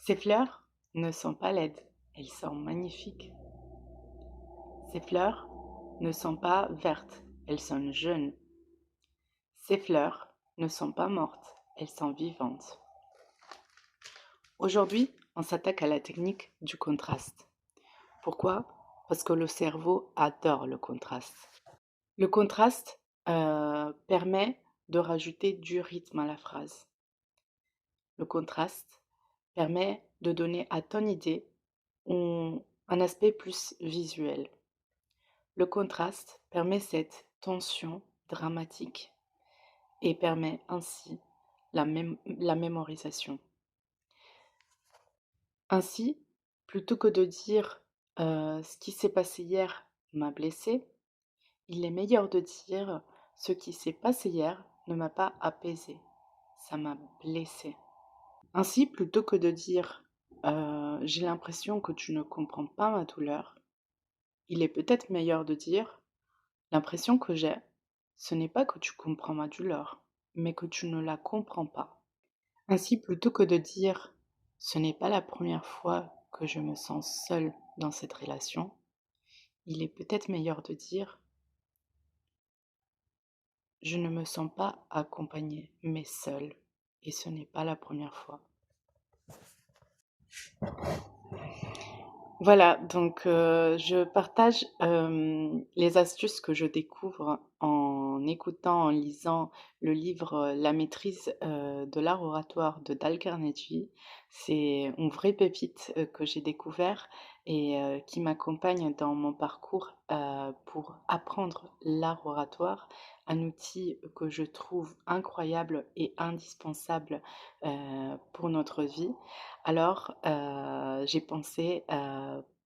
Ces fleurs ne sont pas laides, elles sont magnifiques. Ces fleurs ne sont pas vertes, elles sont jaunes. Ces fleurs ne sont pas mortes, elles sont vivantes. Aujourd'hui, on s'attaque à la technique du contraste. Pourquoi? Parce que le cerveau adore le contraste. Le contraste permet de rajouter du rythme à la phrase. Le contraste permet de donner à ton idée un aspect plus visuel. Le contraste permet cette tension dramatique et permet ainsi la mémorisation. Ainsi, plutôt que de dire ce qui s'est passé hier m'a blessé, il est meilleur de dire ce qui s'est passé hier ne m'a pas apaisé, ça m'a blessé. Ainsi, plutôt que de dire j'ai l'impression que tu ne comprends pas ma douleur, il est peut-être meilleur de dire l'impression que j'ai, ce n'est pas que tu comprends ma douleur, mais que tu ne la comprends pas. Ainsi, plutôt que de dire ce n'est pas la première fois que je me sens seule dans cette relation, il est peut-être meilleur de dire je ne me sens pas accompagnée, mais seule, et ce n'est pas la première fois. Voilà, donc je partage les astuces que je découvre en écoutant, en lisant le livre La maîtrise de l'art oratoire de Dale Carnegie. C'est une vraie pépite que j'ai découvert et qui m'accompagne dans mon parcours pour apprendre l'art oratoire, un outil que je trouve incroyable et indispensable pour notre vie. Alors, j'ai pensé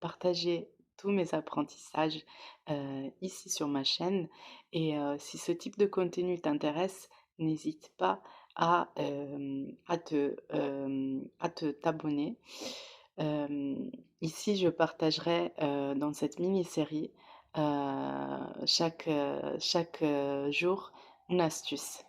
partager tous mes apprentissages ici sur ma chaîne et si ce type de contenu t'intéresse, n'hésite pas à t'abonner. Ici, je partagerai dans cette mini-série chaque jour une astuce.